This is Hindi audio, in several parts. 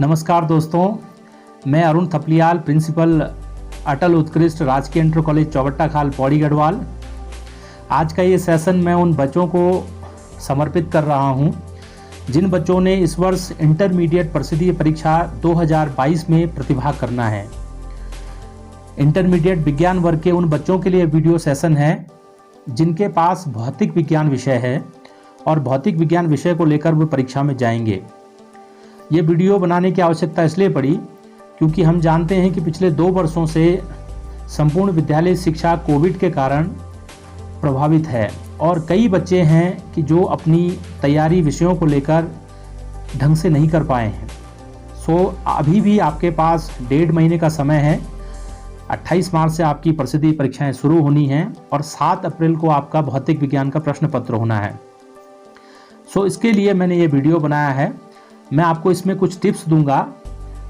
नमस्कार दोस्तों, मैं अरुण थपलियाल, प्रिंसिपल अटल उत्कृष्ट राजकीय इंटर कॉलेज चौबट्टा खाल पौड़ी गढ़वाल। आज का ये सेशन मैं उन बच्चों को समर्पित कर रहा हूं जिन बच्चों ने इस वर्ष इंटरमीडिएट प्रसिद्धि परीक्षा 2022 में प्रतिभाग करना है। इंटरमीडिएट विज्ञान वर्ग के उन बच्चों के लिए वीडियो सेशन है जिनके पास भौतिक विज्ञान विषय है और भौतिक विज्ञान विषय को लेकर वो परीक्षा में जाएंगे। ये वीडियो बनाने की आवश्यकता इसलिए पड़ी क्योंकि हम जानते हैं कि पिछले 2 वर्षों से संपूर्ण विद्यालय शिक्षा कोविड के कारण प्रभावित है और कई बच्चे हैं कि जो अपनी तैयारी विषयों को लेकर ढंग से नहीं कर पाए हैं। अभी भी आपके पास 1.5 महीने का समय है। 28 मार्च से आपकी प्रसिद्धि परीक्षाएं शुरू होनी हैं और 7 अप्रैल को आपका भौतिक विज्ञान का प्रश्न पत्र होना है। इसके लिए मैंने ये वीडियो बनाया है। मैं आपको इसमें कुछ टिप्स दूंगा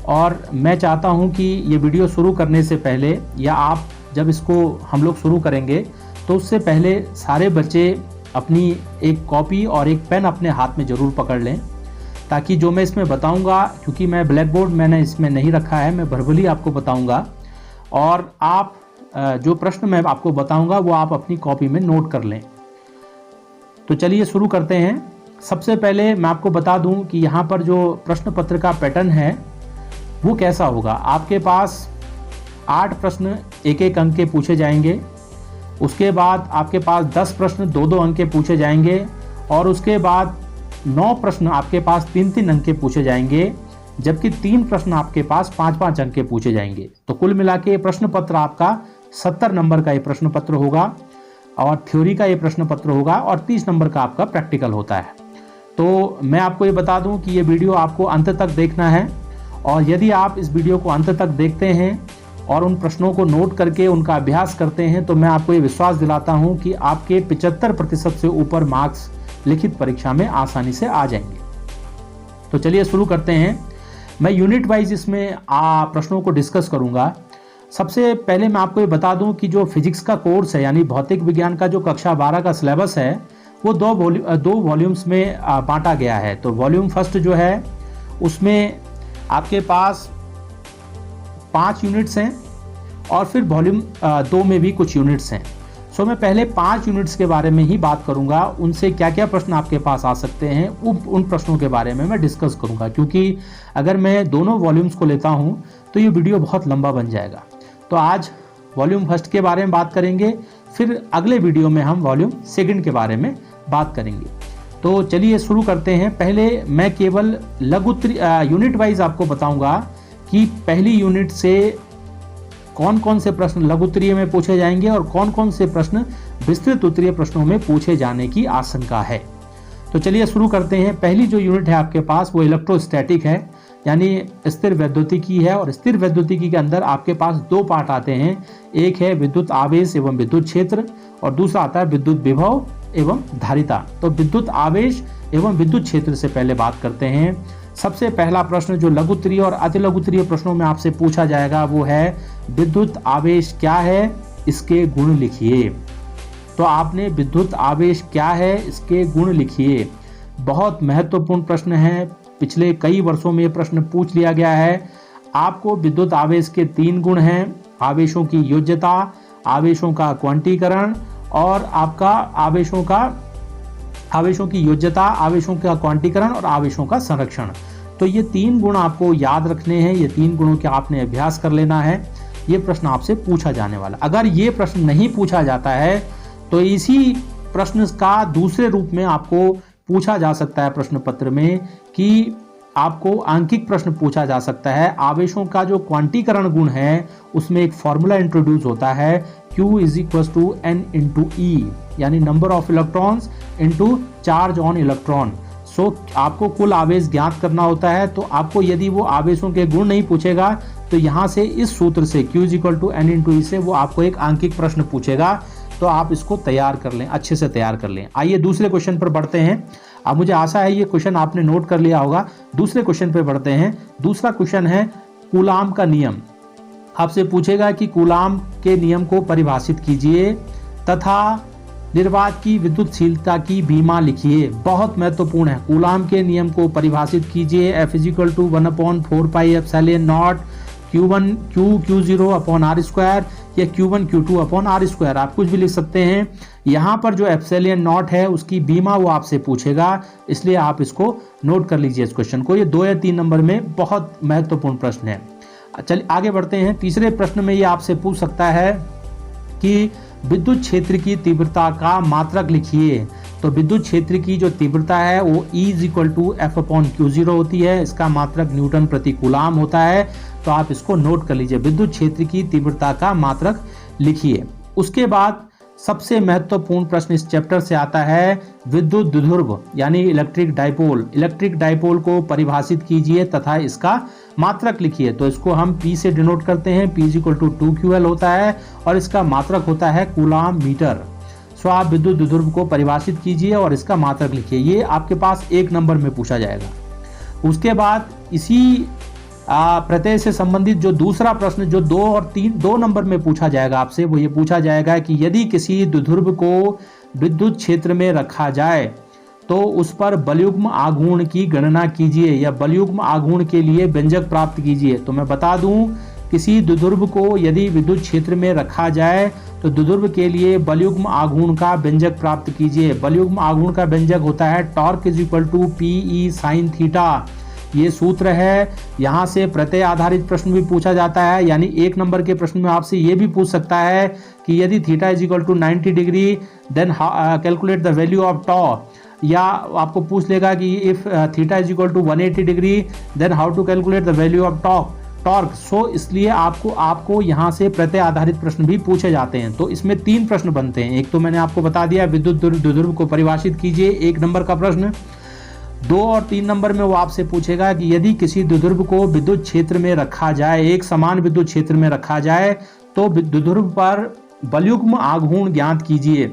और मैं चाहता हूं कि ये वीडियो शुरू करने से पहले या आप जब इसको हम लोग शुरू करेंगे तो उससे पहले सारे बच्चे अपनी एक कॉपी और एक पेन अपने हाथ में ज़रूर पकड़ लें, ताकि जो मैं इसमें बताऊंगा, क्योंकि मैं ब्लैक बोर्ड मैंने इसमें नहीं रखा है, मैं वर्बली आपको बताऊंगा और आप जो प्रश्न मैं आपको बताऊंगा वो आप अपनी कॉपी में नोट कर लें। तो चलिए शुरू करते हैं। सबसे पहले मैं आपको बता दूं कि यहाँ पर जो प्रश्न पत्र का पैटर्न है वो कैसा होगा। आपके पास 8 प्रश्न 1-1 अंक के पूछे जाएंगे। उसके बाद आपके पास 10 प्रश्न 2-2 अंक के पूछे जाएंगे और उसके बाद 9 प्रश्न आपके पास 3-3 अंक के पूछे जाएंगे, जबकि 3 प्रश्न आपके पास 5-5 अंक के पूछे जाएंगे। तो कुल मिला के प्रश्न पत्र आपका 70 नंबर का ये प्रश्न पत्र होगा और थ्योरी का ये प्रश्न पत्र होगा और 30 नंबर का आपका प्रैक्टिकल होता है। तो मैं आपको ये बता दूं कि ये वीडियो आपको अंत तक देखना है और यदि आप इस वीडियो को अंत तक देखते हैं और उन प्रश्नों को नोट करके उनका अभ्यास करते हैं तो मैं आपको ये विश्वास दिलाता हूं कि आपके 75% से ऊपर मार्क्स लिखित परीक्षा में आसानी से आ जाएंगे। तो चलिए शुरू करते हैं। मैं यूनिट वाइज इसमें प्रश्नों को डिस्कस करूंगा। सबसे पहले मैं आपको ये बता दूं कि जो फिजिक्स का कोर्स है, यानी भौतिक विज्ञान का जो कक्षा 12 का सिलेबस है, वो 2 वॉल्यूम्स में बांटा गया है। तो वॉल्यूम फर्स्ट जो है उसमें आपके पास 5 यूनिट्स हैं और फिर वॉल्यूम 2 में भी कुछ यूनिट्स हैं। मैं पहले 5 यूनिट्स के बारे में ही बात करूंगा। उनसे क्या क्या प्रश्न आपके पास आ सकते हैं उन प्रश्नों के बारे में मैं डिस्कस करूंगा, क्योंकि अगर मैं दोनों वॉल्यूम्स को लेता हूं तो ये वीडियो बहुत लंबा बन जाएगा। तो आज वॉल्यूम फर्स्ट के बारे में बात करेंगे, फिर अगले वीडियो में हम वॉल्यूम सेकंड के बारे में बात करेंगे। तो चलिए शुरू करते हैं। पहले मैं केवल यूनिट वाइज आपको बताऊंगा कि पहली यूनिट से कौन कौन से प्रश्न लघु उत्तरीय में पूछे जाएंगे और कौन कौन से प्रश्न विस्तृत उत्तरीय प्रश्नों में पूछे जाने की आशंका है। तो चलिए शुरू करते हैं। पहली जो यूनिट है आपके पास वो इलेक्ट्रोस्टैटिक है, यानी स्थिर वैद्युतिकी है और स्थिर वैद्युतिकी के अंदर आपके पास 2 पार्ट आते हैं। एक है विद्युत आवेश एवं विद्युत क्षेत्र और दूसरा आता है विद्युत विभव एवं धारिता। तो विद्युत आवेश एवं विद्युत क्षेत्र से पहले बात करते हैं। सबसे पहला प्रश्न जो लघु उत्तरीय और अति लघु उत्तरीय प्रश्नों में आपसे पूछा जाएगा वो है विद्युत आवेश क्या है, इसके गुण लिखिए। तो आपने विद्युत आवेश क्या है, इसके गुण लिखिए। बहुत महत्वपूर्ण प्रश्न है, पिछले कई वर्षों में ये प्रश्न पूछ लिया गया है। आपको विद्युत आवेश के 3 गुण हैं: आवेशों की योज्यता, आवेशों का क्वांटीकरण और आपका आवेशों की योज्यता, आवेशों का क्वांटीकरण और आवेशों का संरक्षण। तो ये 3 गुण आपको याद रखने हैं। ये 3 गुणों के आपने अभ्यास कर लेना है। ये प्रश्न आपसे पूछा जाने वाला। अगर ये प्रश्न नहीं पूछा जाता है तो इसी प्रश्न का दूसरे रूप में आपको पूछा जा सकता है प्रश्न पत्र में, कि आपको आंकिक प्रश्न पूछा जा सकता है। आवेशों का जो क्वांटीकरण गुण है उसमें एक फॉर्मूला इंट्रोड्यूस होता है, Q = N × E, यानी number of electrons into charge on electron. आपको कुल आवेश ज्ञात करना होता है। तो आपको यदि वो आवेशों के गुण नहीं पूछेगा तो यहाँ से इस सूत्र से Q = N × E से वो आपको एक आंकिक प्रश्न पूछेगा। तो आप इसको तैयार कर लें, अच्छे से तैयार कर लें। आइए दूसरे क्वेश्चन पर बढ़ते हैं। अब मुझे आशा है ये क्वेश्चन आपने नोट कर लिया होगा। दूसरे क्वेश्चन पर बढ़ते हैं। दूसरा क्वेश्चन है कूलाम का नियम। आपसे पूछेगा कि कूलाम के नियम को परिभाषित कीजिए तथा निर्वात की विद्युतशीलता की बीमा लिखिए। बहुत महत्वपूर्ण है। कूलाम के नियम को परिभाषित कीजिए। F = 1/4πε0 Q1 Q0/r² या Q1 Q2/r²। आप कुछ भी लिख सकते हैं। यहाँ पर जो एप्सिलॉन नॉट है उसकी बीमा वो आपसे पूछेगा, इसलिए आप इसको नोट कर लीजिए इस क्वेश्चन को। ये 2 या 3 नंबर में बहुत महत्वपूर्ण प्रश्न है। चलिए आगे बढ़ते हैं। तीसरे प्रश्न में ये आपसे पूछ सकता है कि विद्युत क्षेत्र की तीव्रता का मात्रक लिखिए। तो विद्युत क्षेत्र की जो तीव्रता है वो E = F/Q0 होती है। इसका मात्रक न्यूटन प्रति कूलाम होता है। तो आप इसको नोट कर लीजिए। विद्युत क्षेत्र की तीव्रता का मात्रक लिखिए। उसके बाद सबसे महत्वपूर्ण प्रश्न इस चैप्टर से आता है विद्युत द्विध्रुव यानी इलेक्ट्रिक डाइपोल। इलेक्ट्रिक डाइपोल को परिभाषित कीजिए तथा इसका मात्रक लिखिए। तो इसको हम P से डिनोट करते हैं। P = 2QL होता है और इसका मात्रक होता है कूलाम मीटर। सो आप विद्युत द्विध्रुव को परिभाषित कीजिए और इसका मात्रक लिखिए। ये आपके पास 1 नंबर में पूछा जाएगा। उसके बाद इसी प्रत्यय से संबंधित जो दूसरा प्रश्न जो 2 और 2 नंबर में पूछा जाएगा आपसे, वो ये पूछा जाएगा कि यदि किसी द्विध्रुव को विद्युत क्षेत्र में रखा जाए तो उस पर बलयुग्म आघूर्ण की गणना कीजिए या बलयुग्म आघूर्ण के लिए व्यंजक प्राप्त कीजिए। तो मैं बता दूं, किसी द्विध्रुव को यदि विद्युत क्षेत्र में रखा जाए तो द्विध्रुव के लिए बलयुग्म आघूर्ण का व्यंजक प्राप्त कीजिए। बलयुग्म आघूर्ण का व्यंजक होता है टॉर्क = PE sin θ। ये सूत्र है। यहाँ से प्रत्यय आधारित प्रश्न भी पूछा जाता है, यानी 1 नंबर के प्रश्न में आपसे ये भी पूछ सकता है कि यदि θ = 90 degree then calculate the value of tau, या आपको पूछ लेगा कि if θ = 180 degree then how to calculate the value of torque. So इसलिए आपको यहाँ से प्रत्यय आधारित प्रश्न भी पूछे जाते हैं। तो इसमें 3 प्रश्न बनते हैं। एक तो मैंने आपको बता दिया विद्युत द्विध्रुव को परिभाषित कीजिए, 1 नंबर का प्रश्न। 2 और 3 नंबर में वो आपसे पूछेगा कि यदि किसी द्विध्रुव को विद्युत क्षेत्र में रखा जाए, एक समान विद्युत क्षेत्र में रखा जाए तो द्विध्रुव पर बलयुग्म आघूर्ण ज्ञात कीजिए।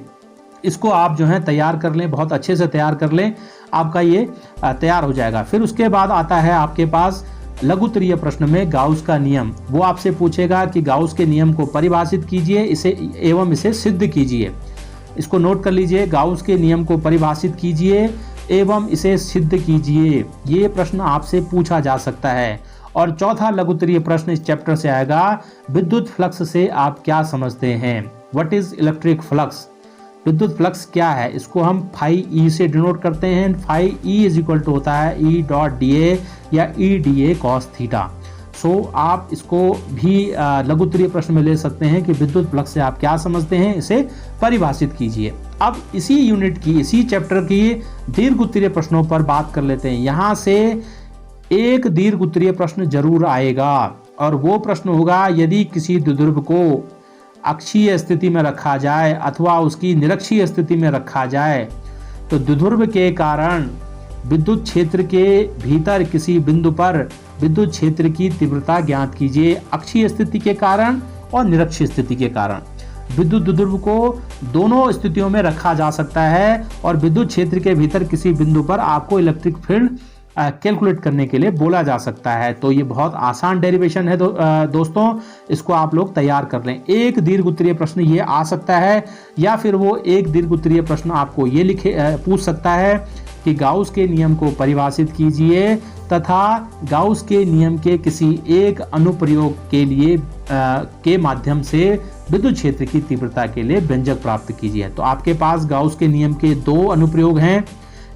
इसको आप जो है तैयार कर लें, बहुत अच्छे से तैयार कर लें, आपका ये तैयार हो जाएगा। फिर उसके बाद आता है आपके पास लघुत्तरीय प्रश्न में गाउस का नियम। वो आपसे पूछेगा कि गाउस के नियम को परिभाषित कीजिए इसे सिद्ध कीजिए। इसको नोट कर लीजिए, गाउस के नियम को परिभाषित कीजिए एवं इसे सिद्ध कीजिए। ये प्रश्न आपसे पूछा जा सकता है। और चौथा लघुत्तरीय प्रश्न इस चैप्टर से आएगा, विद्युत फ्लक्स से आप क्या समझते हैं? What is electric flux? विद्युत फ्लक्स क्या है? इसको हम φE से डिनोट करते हैं। φE = होता है E.dA या EdA cos θ। सो आप इसको भी लघुत्तरीय प्रश्न में ले सकते हैं कि विद्युत फ्लक्स से आप क्या समझते हैं, इसे परिभाषित कीजिए। अब इसी यूनिट की, इसी चैप्टर की दीर्घ उत्तरीय प्रश्नों पर बात कर लेते हैं। यहाँ से एक दीर्घ उत्तरीय प्रश्न जरूर आएगा और वो प्रश्न होगा, यदि किसी द्विध्रुव को अक्षीय स्थिति में रखा जाए अथवा उसकी निरक्षीय स्थिति में रखा जाए तो द्विध्रुव के कारण विद्युत क्षेत्र के भीतर किसी बिंदु पर विद्युत क्षेत्र की तीव्रता ज्ञात कीजिए। अक्षीय स्थिति के कारण और निरक्षीय स्थिति के कारण विद्युत द्विध्रुव को दोनों स्थितियों में रखा जा सकता है और विद्युत क्षेत्र के भीतर किसी बिंदु पर आपको इलेक्ट्रिक फील्ड कैलकुलेट करने के लिए बोला जा सकता है। तो ये बहुत आसान डेरिवेशन है दोस्तों, इसको आप लोग तैयार कर लें। एक दीर्घ उत्तरीय प्रश्न ये आ सकता है या फिर वो एक दीर्घ उत्तरीय प्रश्न आपको ये पूछ सकता है कि गाउस के नियम को परिभाषित कीजिए तथा गाउस के नियम के किसी एक अनुप्रयोग के लिए के माध्यम से विद्युत क्षेत्र की तीव्रता के लिए व्यंजक प्राप्त कीजिए। तो आपके पास गाउस के नियम के 2 अनुप्रयोग हैं।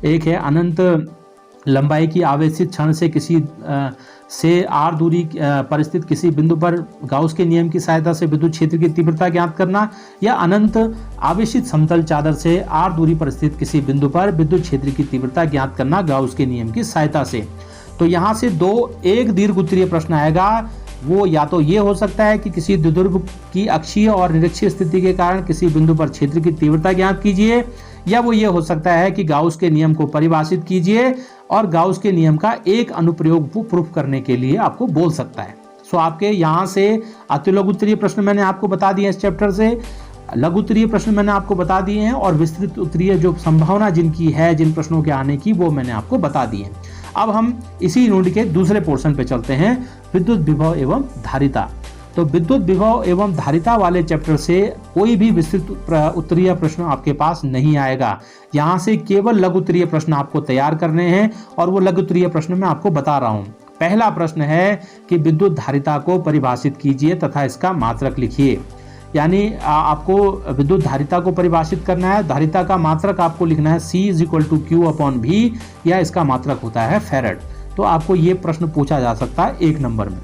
एक है अनंत लंबाई की आवेशित क्षण से से r दूरी पर स्थित किसी बिंदु पर गाउस के नियम की सहायता से विद्युत क्षेत्र की तीव्रता ज्ञात करना, या अनंत आवेशित समतल चादर से r दूरी पर स्थित किसी बिंदु पर विद्युत क्षेत्र की तीव्रता ज्ञात करना गाउस के नियम की सहायता से। तो यहाँ से एक दीर्घ उत्तरीय प्रश्न आएगा। वो या तो ये हो सकता है कि किसी द्विध्रुव की अक्षीय और निरक्षीय स्थिति के कारण किसी बिंदु पर क्षेत्र की तीव्रता ज्ञात कीजिए, या वो ये हो सकता है कि गाउस के नियम को परिभाषित कीजिए और गाउस के नियम का एक अनुप्रयोग प्रूफ करने के लिए आपको बोल सकता है। सो आपके यहाँ से अति लघुत्तरीय प्रश्न मैंने आपको बता दिए इस चैप्टर से, लघुत्तरीय प्रश्न मैंने आपको बता दिए हैं और विस्तृत उत्तरीय जो संभावना जिनकी है जिन प्रश्नों के आने की, वो मैंने आपको बता दी है। अब हम इसी यूनिट के दूसरे पोर्शन पे चलते हैं, विद्युत विभव एवं धारिता। तो विद्युत विभव एवं धारिता वाले चैप्टर से कोई भी विस्तृत उत्तरीय प्रश्न आपके पास नहीं आएगा। यहाँ से केवल लघु उत्तरीय प्रश्न आपको तैयार करने हैं और वो लघु उत्तरीय प्रश्न मैं आपको बता रहा हूँ। पहला प्रश्न है कि विद्युत धारिता को परिभाषित कीजिए तथा इसका मात्रक लिखिए। यानी आपको विद्युत धारिता को परिभाषित करना है, धारिता का मात्रक आपको लिखना है C = Q/V, या इसका मात्रक होता है फैराड। तो आपको ये प्रश्न पूछा जा सकता है 1 नंबर में।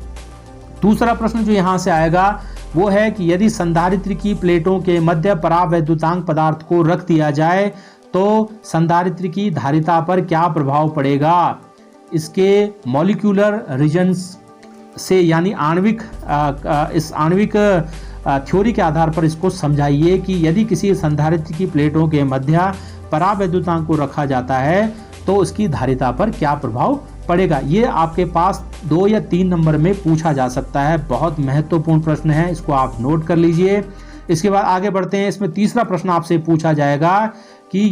दूसरा प्रश्न जो यहाँ से आएगा वो है कि यदि संधारित्र की प्लेटों के मध्य परावैद्युतांक पदार्थ को रख दिया जाए तो संधारित्र की धारिता पर क्या प्रभाव पड़ेगा। इसके मॉलिक्यूलर रीजन्स से यानी इस आणविक थ्योरी के आधार पर इसको समझाइए कि यदि किसी संधारित्र की प्लेटों के मध्य परावैद्युतांक को रखा जाता है तो उसकी धारिता पर क्या प्रभाव पड़ेगा। ये आपके पास 2 या 3 नंबर में पूछा जा सकता है। बहुत महत्वपूर्ण प्रश्न है, इसको आप नोट कर लीजिए। इसके बाद आगे बढ़ते हैं। इसमें तीसरा प्रश्न आपसे पूछा जाएगा कि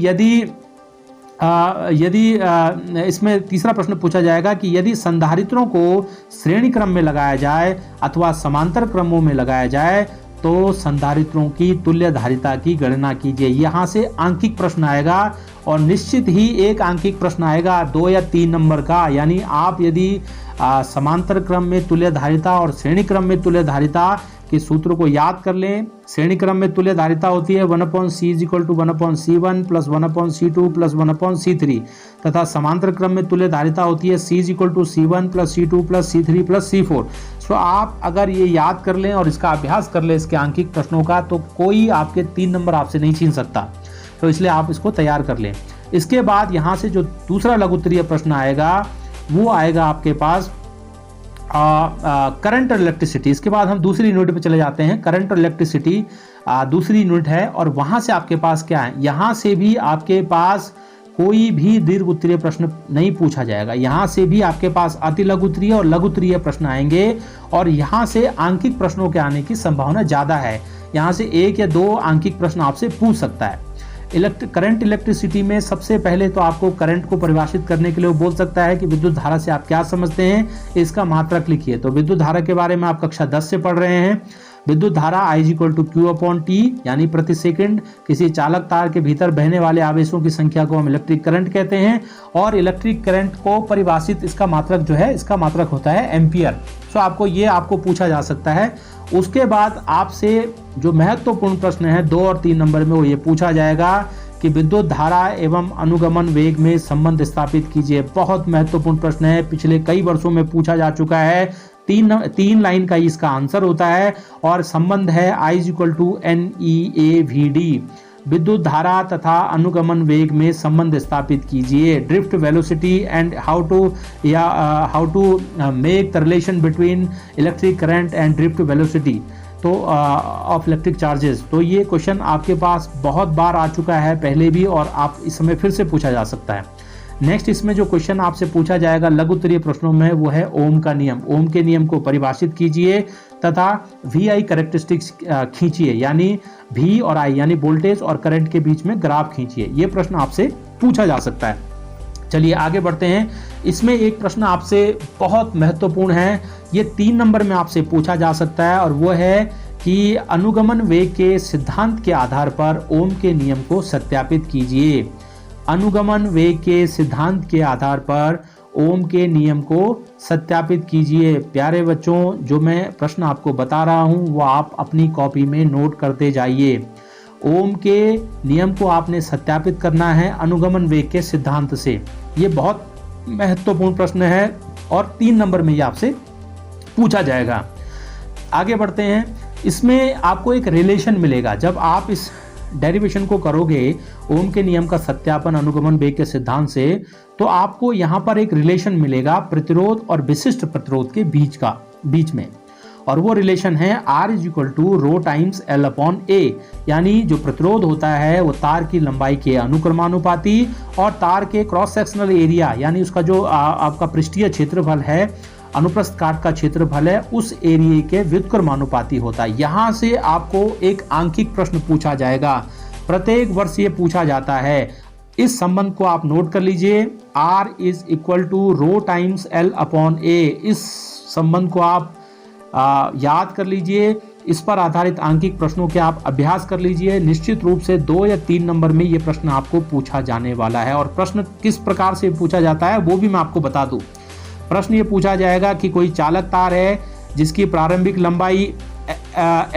इसमें तीसरा प्रश्न पूछा जाएगा कि यदि संधारित्रों को श्रेणी क्रम में लगाया जाए अथवा समांतर क्रमों में लगाया जाए तो संधारित्रों की तुल्य धारिता की गणना कीजिए। यहाँ से आंकिक प्रश्न आएगा और निश्चित ही एक आंकिक प्रश्न आएगा 2 या 3 नंबर का। यानी आप यदि समांतर क्रम में तुल्य धारिता और श्रेणी क्रम में तुल्य धारिता के सूत्र को याद कर लें। श्रेणी क्रम में तुल्य धारिता होती है 1/C = 1/C1 + 1/C2 + 1/C3 तथा समांतर क्रम में तुल्य धारिता होती है C = C1 + C2 + C3 + C4। सो आप अगर ये याद कर लें और इसका अभ्यास कर लें इसके आंकिक प्रश्नों का, तो कोई आपके 3 नंबर आपसे नहीं छीन सकता। तो इसलिए आप इसको तैयार कर लें। इसके बाद यहाँ से जो दूसरा लघु उत्तरीय प्रश्न आएगा वो आएगा आपके पास करंट और इलेक्ट्रिसिटी। इसके बाद हम दूसरी यूनिट पे चले जाते हैं। करंट और इलेक्ट्रिसिटी दूसरी यूनिट है और वहां से आपके पास क्या है, यहाँ से भी आपके पास कोई भी दीर्घ उत्तरीय प्रश्न नहीं पूछा जाएगा। यहाँ से भी आपके पास अति लघु उत्तरीय और लघु उत्तरीय प्रश्न आएंगे और यहाँ से आंकिक प्रश्नों के आने की संभावना ज्यादा है। यहाँ से 1 या 2 आंकिक प्रश्न आपसे पूछ सकता है। करंट इलेक्ट्रिसिटी में सबसे पहले तो आपको करंट को परिभाषित करने के लिए वो बोल सकता है कि विद्युत धारा से आप क्या समझते हैं, इसका मात्रक लिखिए। तो विद्युत धारा के बारे में आप कक्षा 10 से पढ़ रहे हैं। विद्युत धारा I = Q/T यानी प्रति सेकंड किसी चालक तार के भीतर बहने वाले आवेशों की संख्या को हम इलेक्ट्रिक करंट कहते हैं। और इलेक्ट्रिक करंट को परिभाषित इसका मात्रक जो है, इसका मात्रक होता है एम्पियर। सो आपको पूछा जा सकता है। उसके बाद आपसे जो महत्वपूर्ण प्रश्न है 2 और 3 नंबर में वो ये पूछा जाएगा कि विद्युत धारा एवं अनुगमन वेग में संबंध स्थापित कीजिए। बहुत महत्वपूर्ण प्रश्न है, पिछले कई वर्षों में पूछा जा चुका है। 3 लाइन का इसका आंसर होता है और संबंध है I = NEAVD। विद्युत धारा तथा अनुगमन वेग में संबंध स्थापित कीजिए। Drift velocity and how to make the relation between electric current and drift velocity तो ऑफ इलेक्ट्रिक चार्जेस। तो ये क्वेश्चन आपके पास बहुत बार आ चुका है पहले भी और आप इस समय फिर से पूछा जा सकता है। नेक्स्ट इसमें जो क्वेश्चन आपसे पूछा जाएगा लघु उत्तरीय प्रश्नों में वो है ओम का नियम। ओम के नियम को परिभाषित कीजिए तथा VI कैरेक्टरिस्टिक्स खींचिए। यानी V और I यानी वोल्टेज और करंट के बीच में ग्राफ खींचिए। ये प्रश्न आपसे पूछा जा सकता है। चलिए आगे बढ़ते हैं। इसमें एक प्रश्न आपसे बहुत महत्वपूर्ण है, ये 3 नंबर में आपसे पूछा जा सकता है और वो है कि अनुगमन वेग के सिद्धांत के आधार पर ओम के नियम को सत्यापित कीजिए। अनुगमन वेग के सिद्धांत के आधार पर ओम के नियम को सत्यापित कीजिए। प्यारे बच्चों, जो मैं प्रश्न आपको बता रहा हूं वो आप अपनी कॉपी में नोट करते जाइए। ओम के नियम को आपने सत्यापित करना है अनुगमन वेग के सिद्धांत से। ये बहुत महत्वपूर्ण प्रश्न है और 3 नंबर में ये आपसे पूछा जाएगा। आगे बढ़ते हैं। इसमें आपको एक रिलेशन मिलेगा। जब आप इस डेरिवेशन को करोगे ओम के नियम का सत्यापन अनुगमन वेग के सिद्धांत से, तो आपको यहाँ पर एक रिलेशन मिलेगा प्रतिरोध और विशिष्ट प्रतिरोध के बीच में, और वो रिलेशन है R = ρ × L/A। यानी जो प्रतिरोध होता है वो तार की लंबाई के अनुक्रमानुपाती और तार के क्रॉस सेक्शनल एरिया यानी उसका जो आपका पृष्ठीय क्षेत्रफल है, अनुप्रस्थ काट का क्षेत्रफल है, उस एरिया के व्युत्क्रमानुपाती होता है। यहाँ से आपको एक आंकिक प्रश्न पूछा जाएगा। प्रत्येक वर्ष ये पूछा जाता है। इस संबंध को आप नोट कर लीजिए। R = ρ × L/A। इस संबंध को आप याद कर लीजिए, इस पर आधारित आंकिक प्रश्नों के आप अभ्यास कर लीजिए। निश्चित रूप से 2 या 3 नंबर में ये प्रश्न आपको पूछा जाने वाला है। और प्रश्न किस प्रकार से पूछा जाता है वो भी मैं आपको बता दूं। प्रश्न ये पूछा जाएगा कि कोई चालक तार है जिसकी प्रारंभिक लंबाई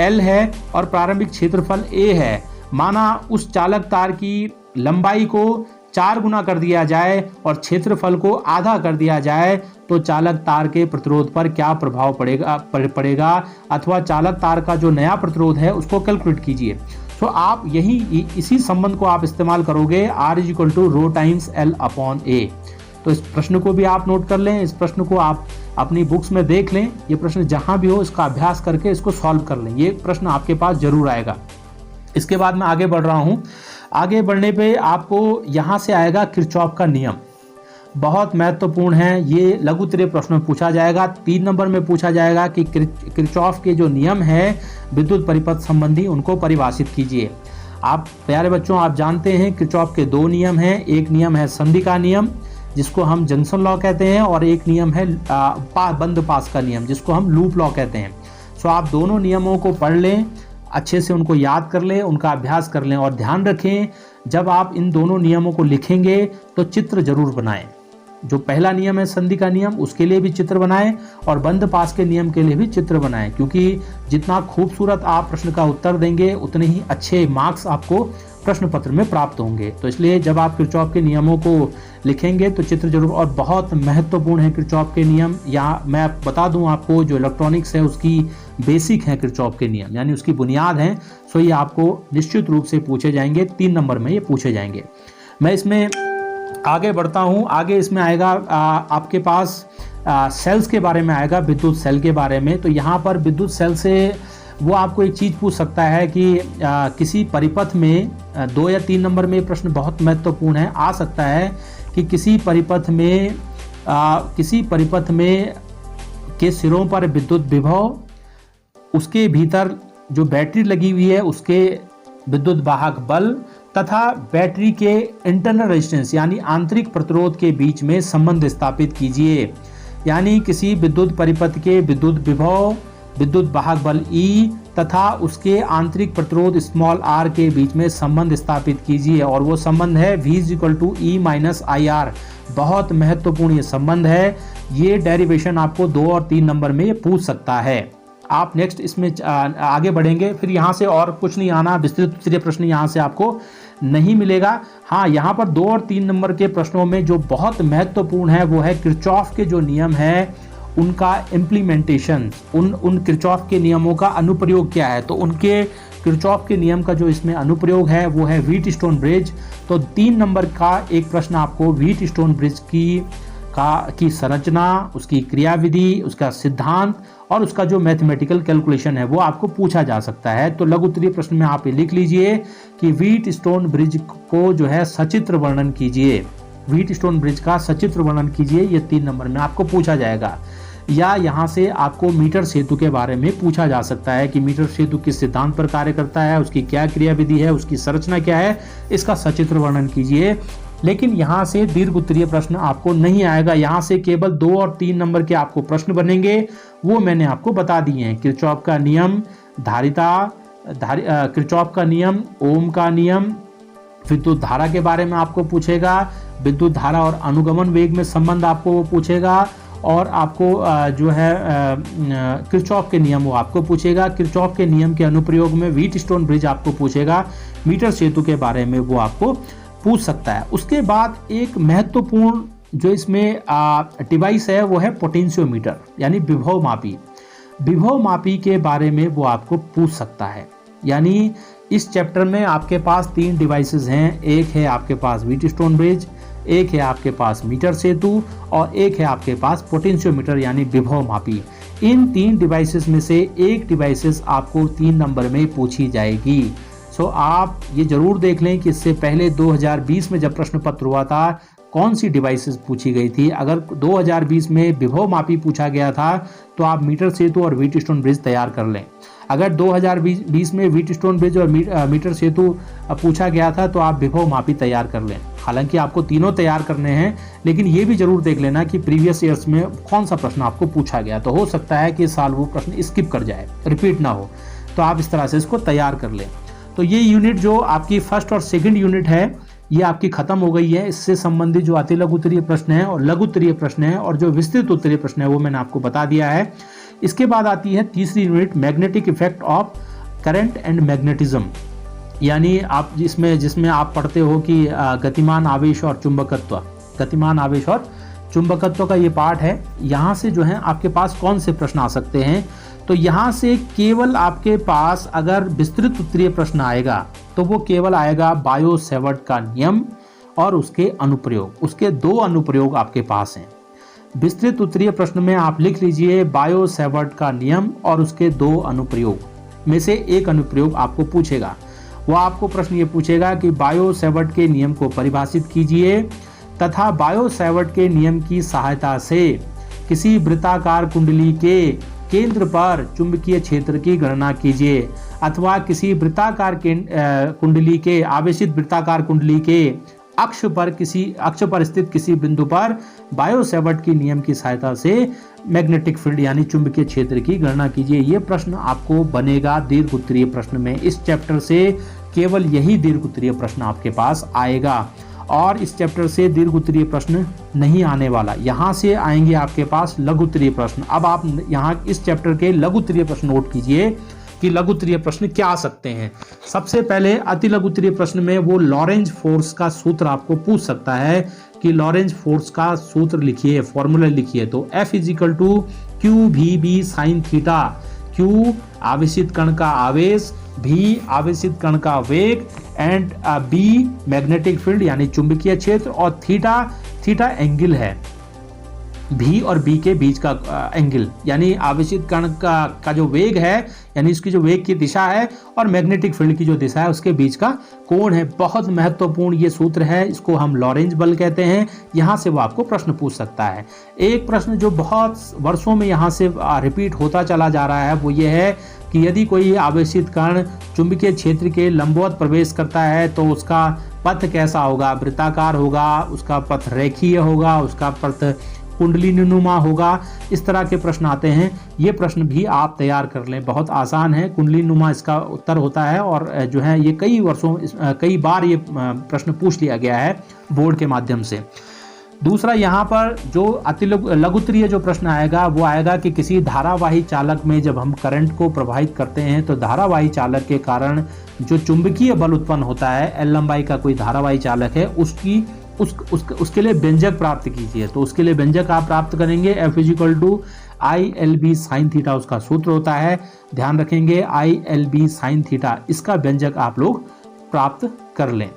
L है और प्रारंभिक क्षेत्रफल A है। माना उस चालक तार की लंबाई को 4 गुना कर दिया जाए और क्षेत्रफल को आधा कर दिया जाए तो चालक तार के प्रतिरोध पर क्या प्रभाव पड़ेगा अथवा चालक तार का जो नया प्रतिरोध है उसको कैलकुलेट कीजिए। तो आप इसी संबंध को आप इस्तेमाल करोगे, R = ρ टाइम्स L/A। तो इस प्रश्न को भी आप नोट कर लें, इस प्रश्न को आप अपनी बुक्स में देख लें। ये प्रश्न जहां भी हो इसका अभ्यास करके इसको सॉल्व कर लें, ये प्रश्न आपके पास जरूर आएगा। इसके बाद मैं आगे बढ़ रहा हूं। आगे बढ़ने पे आपको यहां से आएगा किरचॉफ का नियम, बहुत महत्वपूर्ण है। ये लघु उत्तरीय प्रश्न में पूछा जाएगा। 3 नंबर में पूछा जाएगा कि किरचॉफ के जो नियम है विद्युत परिपथ संबंधी उनको परिभाषित कीजिए। आप प्यारे बच्चों, आप जानते हैं किरचॉफ के 2 नियम हैं। एक नियम है संधि का नियम जिसको हम जंक्शन लॉ कहते हैं, और एक नियम है बंद पास का नियम जिसको हम लूप लॉ कहते हैं। सो आप दोनों नियमों को पढ़ लें, अच्छे से उनको याद कर लें, उनका अभ्यास कर लें। और ध्यान रखें, जब आप इन दोनों नियमों को लिखेंगे तो चित्र जरूर बनाएं। जो पहला नियम है संधि का नियम, उसके लिए भी चित्र बनाएं और बंद पास के नियम के लिए भी चित्र बनाएं, क्योंकि जितना खूबसूरत आप प्रश्न का उत्तर देंगे उतने ही अच्छे मार्क्स आपको प्रश्न पत्र में प्राप्त होंगे। तो इसलिए जब आप किरचॉफ के नियमों को लिखेंगे तो चित्र जरूर, और बहुत महत्वपूर्ण है किरचॉफ के नियम। यहाँ मैं बता दूं आपको, जो इलेक्ट्रॉनिक्स है उसकी बेसिक है किरचॉफ के नियम, यानी उसकी बुनियाद है। सो ये आपको निश्चित रूप से पूछे जाएंगे, 3 नंबर में ये पूछे जाएंगे। मैं इसमें आगे बढ़ता हूँ। आगे इसमें आएगा आपके पास सेल्स के बारे में आएगा, विद्युत सेल के बारे में। तो यहाँ पर विद्युत सेल से वो आपको एक चीज़ पूछ सकता है कि किसी परिपथ में 2 या 3 नंबर में प्रश्न बहुत महत्वपूर्ण है। आ सकता है कि किसी परिपथ में के सिरों पर विद्युत विभव, उसके भीतर जो बैटरी लगी हुई है उसके विद्युत वाहक बल तथा बैटरी के इंटरनल रेजिस्टेंस यानी आंतरिक प्रतिरोध के बीच में संबंध स्थापित कीजिए। यानी किसी विद्युत परिपथ के विद्युत विभव, विद्युत वाहक बल E तथा उसके आंतरिक प्रतिरोध r के बीच में संबंध स्थापित कीजिए, और वो संबंध है V = E - IR। बहुत महत्वपूर्ण ये संबंध है। ये डेरिवेशन आपको 2 और 3 नंबर में ये पूछ सकता है। आप नेक्स्ट इसमें आगे बढ़ेंगे, फिर यहाँ से और कुछ नहीं आना, विस्तृत उत्तरीय प्रश्न यहाँ से आपको नहीं मिलेगा। हाँ, यहाँ पर 2 और 3 नंबर के प्रश्नों में जो बहुत महत्वपूर्ण है वो है किरचॉफ के जो नियम है उनका इम्प्लीमेंटेशन, उन किरचॉफ के नियमों का अनुप्रयोग क्या है। तो उनके किरचॉफ के नियम का जो इसमें अनुप्रयोग है वो है व्हीट स्टोन ब्रिज। तो 3 नंबर का एक प्रश्न आपको व्हीट स्टोन ब्रिज की संरचना, उसकी क्रियाविधि, उसका सिद्धांत और उसका जो मैथमेटिकल कैलकुलेशन है वो आपको पूछा जा सकता है। तो लघु उत्तरीय प्रश्न में आप ये लिख लीजिए कि व्हीट स्टोन ब्रिज को जो है सचित्र वर्णन कीजिए। व्हीट स्टोन ब्रिज का सचित्र वर्णन कीजिए, ये 3 नंबर में आपको पूछा जाएगा। या यहाँ से आपको मीटर सेतु के बारे में पूछा जा सकता है कि मीटर सेतु किस सिद्धांत पर कार्य करता है, उसकी क्या क्रियाविधि है, उसकी संरचना क्या है, इसका सचित्र वर्णन कीजिए। लेकिन यहाँ से दीर्घ उत्तरीय प्रश्न आपको नहीं आएगा। यहाँ से केवल 2 और 3 नंबर के आपको प्रश्न बनेंगे, वो मैंने आपको बता दिए हैं। किरचॉफ का नियम, किरचॉफ का नियम, ओम का नियम, विद्युत धारा के बारे में आपको पूछेगा, विद्युत धारा और अनुगमन वेग में संबंध आपको वो पूछेगा, और आपको जो है किरचॉफ के नियम वो आपको पूछेगा। किरचॉफ के नियम के अनुप्रयोग में व्हीट स्टोन ब्रिज आपको पूछेगा। मीटर सेतु के बारे में वो आपको पूछ सकता है। उसके बाद एक महत्वपूर्ण जो इसमें डिवाइस है वो है पोटेंशियोमीटर, यानी विभव मापी। विभव मापी के बारे में वो आपको पूछ सकता है। यानी इस चैप्टर में आपके पास 3 डिवाइसेस हैं। एक है आपके पास व्हीट स्टोन ब्रिज, एक है आपके पास मीटर सेतु, और एक है आपके पास पोटेंशियोमीटर यानी विभव मापी। इन 3 डिवाइसेस में से एक डिवाइसेस आपको 3 नंबर में पूछी जाएगी। सो आप ये जरूर देख लें कि इससे पहले 2020 में जब प्रश्न पत्र हुआ था कौन सी डिवाइसेस पूछी गई थी। अगर 2020 में विभव मापी पूछा गया था तो आप मीटर सेतु और व्हीट स्टोन ब्रिज तैयार कर लें। अगर 2020 में व्हीट स्टोन ब्रिज और मीटर सेतु पूछा गया था तो आप विभव मापी तैयार कर लें। हालांकि आपको तीनों तैयार करने हैं, लेकिन ये भी जरूर देख लेना कि प्रीवियस ईयर्स में कौन सा प्रश्न आपको पूछा गया। तो हो सकता है कि इस साल वो प्रश्न स्किप कर जाए, रिपीट ना हो, तो आप इस तरह से इसको तैयार कर लें। तो ये यूनिट जो आपकी फर्स्ट और सेकंड यूनिट है ये आपकी खत्म हो गई है। इससे संबंधित जो अति लघु उत्तरीय प्रश्न है और लघु उत्तरीय प्रश्न है और जो विस्तृत उत्तरीय प्रश्न है वो मैंने आपको बता दिया है। इसके बाद आती है तीसरी unit, magnetic effect of current and magnetism, यानी आप जिसमें आप पढ़ते हो कि गतिमान आवेश और चुंबकत्व, गतिमान आवेश और चुंबकत्व का ये पार्ट है। यहाँ से जो है आपके पास कौन से प्रश्न आ सकते हैं, तो यहाँ से केवल आपके पास अगर विस्तृत उत्तरीय प्रश्न आएगा तो वो केवल आएगा बायो सेवर्ट का नियम और उसके अनुप्रयोग। उसके 2 अनुप्रयोग आपके पास हैं। विस्तृत उत्तरीय प्रश्न में आप लिख लीजिए बायो सेवर्ट का नियम और उसके 2 अनुप्रयोग में से एक अनुप्रयोग आपको पूछेगा। वो आपको प्रश्न ये पूछेगा कि बायो सेवर्ट के नियम को परिभाषित कीजिए तथा बायो सेवर्ट के नियम की सहायता से किसी वृत्ताकार कुंडली के केंद्र पर चुंबकीय क्षेत्र की गणना कीजिए, अथवा किसी वृत्ताकार कुंडली के आवेशित वृत्ताकार कुंडली के अक्ष पर स्थित किसी बिंदु पर बायो सेवर्ट की नियम की सहायता से मैग्नेटिक फील्ड यानी चुंबकीय क्षेत्र की गणना कीजिए। ये प्रश्न आपको बनेगा दीर्घ उत्तरीय प्रश्न में। इस चैप्टर से केवल यही दीर्घ उत्तरीय प्रश्न आपके पास आएगा और इस चैप्टर से दीर्घ उत्तरीय प्रश्न नहीं आने वाला। यहाँ से आएंगे आपके पास लघु उत्तरीय प्रश्न। अब आप यहाँ इस चैप्टर के लघु उत्तरीय प्रश्न नोट कीजिए कि लघु उत्तरीय प्रश्न क्या आ सकते हैं। सबसे पहले अति लघु उत्तरीय प्रश्न में वो लॉरेंज फोर्स का सूत्र आपको पूछ सकता है कि लॉरेंज फोर्स का सूत्र लिखिए, फॉर्मूला लिखिए। तो F = QVB sin theta. Q आवेशित कण का आवेश, V आवेशित कण का वेग एंड B मैग्नेटिक फील्ड यानी चुंबकीय क्षेत्र और थीटा एंगल है, V और B के बीच का एंगल, यानी आवेशित कण का जो वेग है यानी इसकी जो वेग की दिशा है और मैग्नेटिक फील्ड की जो दिशा है उसके बीच का कोण है। बहुत महत्वपूर्ण ये सूत्र है, इसको हम लॉरेंज बल कहते हैं। यहाँ से वो आपको प्रश्न पूछ सकता है। एक प्रश्न जो बहुत वर्षों में यहाँ से रिपीट होता चला जा रहा है वो ये है कि यदि कोई आवेशित कण चुंबकीय क्षेत्र के लंबवत प्रवेश करता है तो उसका पथ कैसा होगा, वृत्ताकार होगा, उसका पथ रेखीय होगा, उसका पथ कुंडली नुमा होगा। इस तरह के प्रश्न आते हैं। ये प्रश्न भी आप तैयार कर लें, बहुत आसान है। कुंडली नुमा इसका उत्तर होता है और जो है ये कई बार ये प्रश्न पूछ लिया गया है बोर्ड के माध्यम से। दूसरा यहाँ पर जो अति लघु उत्तरीय जो प्रश्न आएगा वो आएगा कि किसी धारावाही चालक में जब हम करंट को प्रवाहित करते हैं तो धारावाही चालक के कारण जो चुंबकीय बल उत्पन्न होता है, एल लंबाई का कोई धारावाही चालक है, उसके लिए व्यंजक प्राप्त कीजिए। तो उसके लिए व्यंजक आप प्राप्त करेंगे F = ILB sin थीटा, उसका सूत्र होता है। ध्यान रखेंगे ILB sin थीटा, इसका व्यंजक आप लोग प्राप्त कर लें।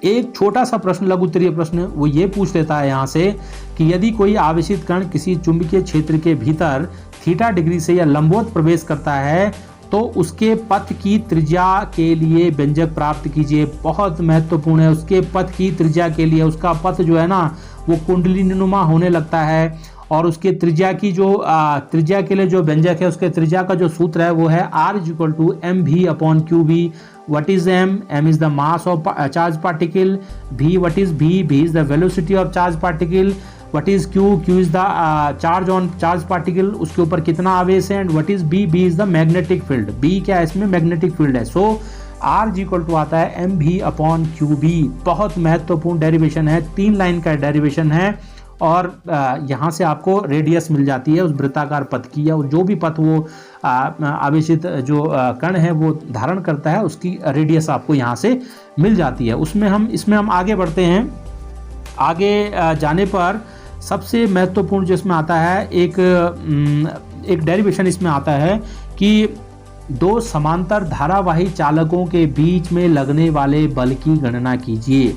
एक छोटा सा प्रश्न लघु उत्तरीय प्रश्न वो ये पूछ लेता है यहाँ से कि यदि कोई आवेशित कण किसी चुंबकीय क्षेत्र के भीतर थीटा डिग्री से या लंबवत प्रवेश करता है तो उसके पथ की त्रिज्या के लिए व्यंजक प्राप्त कीजिए। बहुत महत्वपूर्ण है। उसके पथ की त्रिज्या के लिए, उसका पथ जो है ना वो कुंडलीनुमा होने लगता है और उसके त्रिज्या की जो त्रिज्या के लिए जो व्यंजक है उसके त्रिज्या का जो सूत्र है वो है R = mv/qb। What is m? M is the mass of charged particle. V, what is V? V is the velocity of charged particle. What is Q? Q is the charge on charged particle. उसके ऊपर कितना आवेश है। And what is B? B is the magnetic field. B क्या है इसमें? मैग्नेटिक फील्ड है। So R = आता है mv/qb। बहुत महत्वपूर्ण डेरिवेशन है, 3 लाइन का डेरिवेशन है और यहाँ से आपको रेडियस मिल जाती है उस वृत्ताकार पथ की, या जो भी पथ वो आवेशित जो कण है वो धारण करता है उसकी रेडियस आपको यहाँ से मिल जाती है। इसमें हम आगे बढ़ते हैं। आगे जाने पर सबसे महत्वपूर्ण जो इसमें आता है एक डेरिवेशन इसमें आता है कि 2 समांतर धारावाही चालकों के बीच में लगने वाले बल की गणना कीजिए।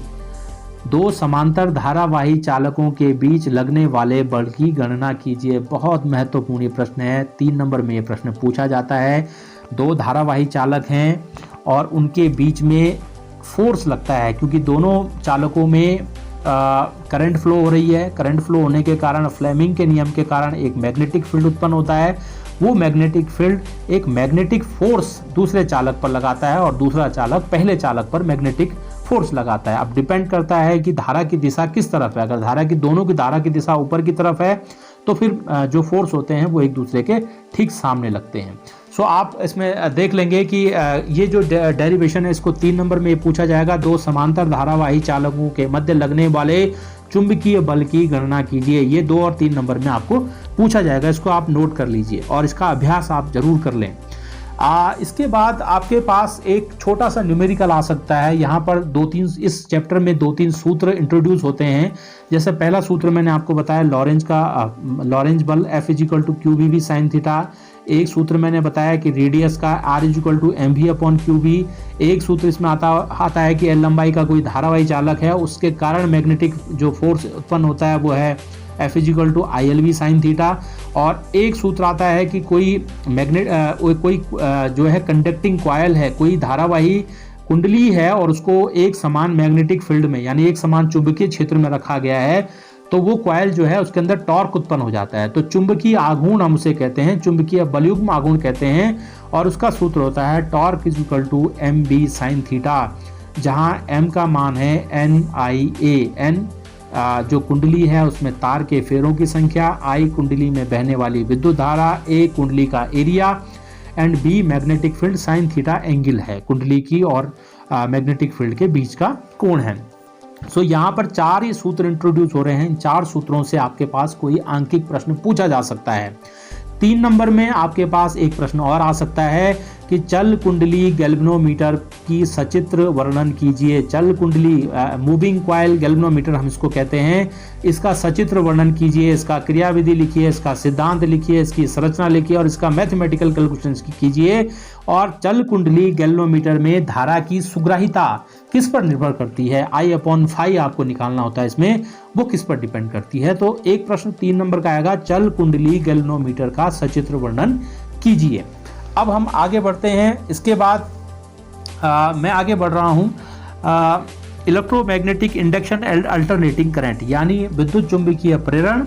2 समांतर धारावाही चालकों के बीच लगने वाले बल की गणना कीजिए। बहुत महत्वपूर्ण ये प्रश्न है, 3 नंबर में ये प्रश्न पूछा जाता है। 2 धारावाही चालक हैं और उनके बीच में फोर्स लगता है क्योंकि दोनों चालकों में करंट फ्लो हो रही है। करंट फ्लो होने के कारण फ्लेमिंग के नियम के कारण एक मैग्नेटिक फील्ड उत्पन्न होता है। वो मैग्नेटिक फील्ड एक मैग्नेटिक फोर्स दूसरे चालक पर लगाता है और दूसरा चालक पहले चालक पर मैग्नेटिक फोर्स लगाता है। अब डिपेंड करता है कि धारा की दिशा किस तरफ है। अगर धारा की दोनों की धारा की दिशा ऊपर की तरफ है तो फिर जो फोर्स होते हैं वो एक दूसरे के ठीक सामने लगते हैं। सो आप इसमें देख लेंगे कि ये जो डेरिवेशन है इसको 3 नंबर में पूछा जाएगा। दो समांतर धारावाही चालकों के मध्य लगने वाले चुंबकीय बल की गणना कीजिए। ये 2 और 3 नंबर में आपको पूछा जाएगा, इसको आप नोट कर लीजिए और इसका अभ्यास आप जरूर कर लें। इसके बाद आपके पास एक छोटा सा न्यूमेरिकल आ सकता है। यहाँ पर 2-3 इस चैप्टर में 2-3 सूत्र इंट्रोड्यूस होते हैं। जैसे पहला सूत्र मैंने आपको बताया लॉरेंज बल F = QBV sin थीटा। एक सूत्र मैंने बताया कि रेडियस का R = mv/qb। एक सूत्र इसमें आता है कि L लंबाई का कोई धारावाही चालक है, उसके कारण मैग्नेटिक जो फोर्स उत्पन्न होता है वो है F = ILV sin थीटा। और एक सूत्र आता है कि कोई जो है कंडक्टिंग कॉयल है, कोई धारावाही कुंडली है और उसको एक समान मैग्नेटिक फील्ड में यानी एक समान चुंबकीय क्षेत्र में रखा गया है, तो वो कॉयल जो है उसके अंदर टॉर्क उत्पन्न हो जाता है। तो चुंबकीय आघूर्ण हम उसे कहते हैं, चुंबकीय बलयुग्म आघूर्ण कहते हैं। और उसका सूत्र होता है टॉर्क = mb sin थीटा, जहां m का मान है NIA। n जो कुंडली है उसमें तार के फेरों की संख्या, I कुंडली में बहने वाली विद्युत धारा, A कुंडली का area and B magnetic field, sine theta angle है कुंडली की और मैग्नेटिक फील्ड के बीच का कोण है। सो यहाँ पर 4 ही सूत्र इंट्रोड्यूस हो रहे हैं। इन 4 सूत्रों से आपके पास कोई आंकिक प्रश्न पूछा जा सकता है। 3 नंबर में आपके पास एक प्रश्न और आ सकता है कि चल कुंडली गैल्वेनोमीटर की सचित्र वर्णन कीजिए। चल कुंडली मूविंग कॉइल गैल्वेनोमीटर हम इसको कहते हैं, इसका सचित्र वर्णन कीजिए, इसका क्रियाविधि लिखिए, इसका सिद्धांत लिखिए, इसकी संरचना लिखिए और इसका मैथमेटिकल कैलकुलेशंस कीजिए। और चल कुंडली गैल्वेनोमीटर में धारा की सुग्राहिता किस पर निर्भर करती है, I/5 आपको निकालना होता है इसमें, वो किस पर डिपेंड करती है। तो एक प्रश्न 3 नंबर का आएगा, चल कुंडली गैल्वेनोमीटर का सचित्र वर्णन कीजिए। अब हम आगे बढ़ते हैं। इसके बाद मैं आगे बढ़ रहा हूँ electromagnetic induction and alternating current, यानी विद्युत चुंबकीय प्रेरण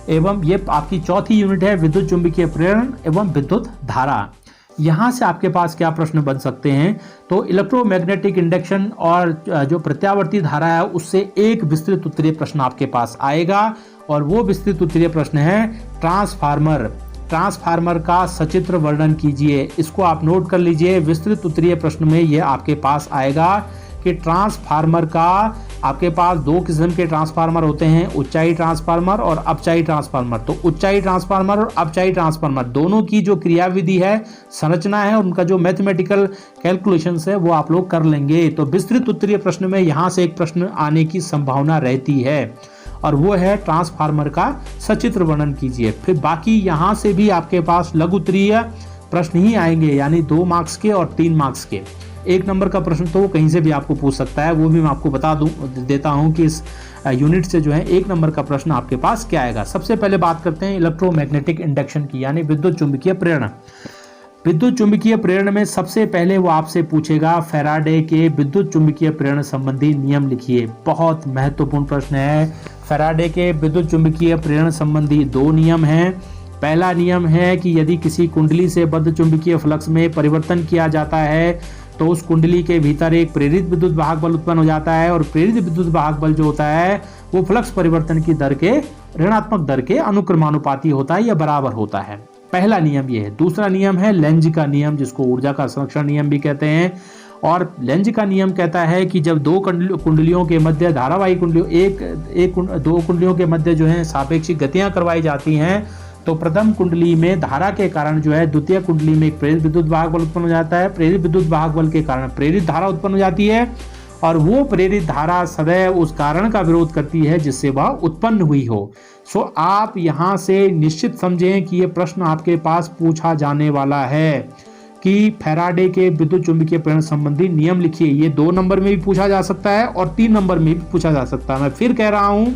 एवं ये आपकी चौथी यूनिट है, विद्युत चुंबकीय प्रेरण एवं विद्युत धारा। यहाँ से आपके पास क्या प्रश्न बन सकते हैं, तो इलेक्ट्रोमैग्नेटिक इंडक्शन और जो प्रत्यावर्ती धारा है उससे एक विस्तृत उत्तरीय प्रश्न आपके पास आएगा और वो विस्तृत उत्तरीय प्रश्न है ट्रांसफार्मर का सचित्र वर्णन कीजिए। इसको आप नोट कर लीजिए। विस्तृत उत्तरीय प्रश्न में ये आपके पास आएगा कि ट्रांसफार्मर का आपके पास 2 किस्म के ट्रांसफार्मर होते हैं, ऊंचाई ट्रांसफार्मर और अपचाई ट्रांसफार्मर। तो ऊंचाई ट्रांसफार्मर और अपचाई ट्रांसफार्मर दोनों की जो क्रियाविधि है, संरचना है, उनका जो मैथमेटिकल कैलकुलेशंस है वो आप लोग कर लेंगे। तो विस्तृत उत्तरीय प्रश्न में यहाँ से एक प्रश्न आने की संभावना रहती है और वो है ट्रांसफार्मर का सचित्र वर्णन कीजिए। फिर बाकी यहाँ से भी आपके पास लघु उत्तरीय प्रश्न ही आएंगे, यानी 2 मार्क्स के और 3 मार्क्स के। 1 नंबर का प्रश्न तो कहीं से भी आपको पूछ सकता है, वो भी मैं आपको बता देता हूँ कि इस यूनिट से जो है 1 नंबर का प्रश्न आपके पास क्या आएगा। सबसे पहले बात करते हैं इलेक्ट्रोमैग्नेटिक इंडक्शन की, यानी विद्युत चुंबकीय प्रेरण। विद्युत चुंबकीय प्रेरण में सबसे पहले वो आपसे पूछेगा फैराडे के विद्युत चुंबकीय प्रेरण संबंधी नियम लिखिए। बहुत महत्वपूर्ण प्रश्न है। फैराडे के विद्युत चुंबकीय प्रेरण संबंधी 2 नियम हैं। पहला नियम है कि यदि किसी कुंडली से बद्ध चुंबकीय फ्लक्स में परिवर्तन किया जाता है तो उस कुंडली के भीतर एक प्रेरित विद्युत वाहक बल उत्पन्न हो जाता है और प्रेरित विद्युत वाहक बल जो होता है वो फ्लक्स परिवर्तन की दर के ऋणात्मक दर के अनुक्रमानुपाती होता है या बराबर होता है। पहला नियम ये है। दूसरा नियम है लेंज का नियम, जिसको ऊर्जा का संरक्षण नियम भी कहते हैं। और लेंज का नियम कहता है कि जब 2 कुंडलियों के मध्य धारावाही कुंडलियों 2 कुंडलियों के मध्य जो है सापेक्षिक गतियां करवाई जाती हैं तो प्रथम कुंडली में धारा के कारण जो है द्वितीय कुंडली में एक प्रेरित विद्युत वाहक बल उत्पन्न हो जाता है। प्रेरित विद्युत वाहक बल के कारण प्रेरित धारा उत्पन्न हो जाती है और वो प्रेरित धारा सदैव उस कारण का विरोध करती है जिससे वह उत्पन्न हुई हो। सो आप यहाँ से निश्चित समझें कि ये प्रश्न आपके पास पूछा जाने वाला है कि फैराडे के विद्युत चुंबकीय प्रेरण संबंधी नियम लिखिए। ये 2 नंबर में भी पूछा जा सकता है और 3 नंबर में भी पूछा जा सकता है। मैं फिर कह रहा हूँ,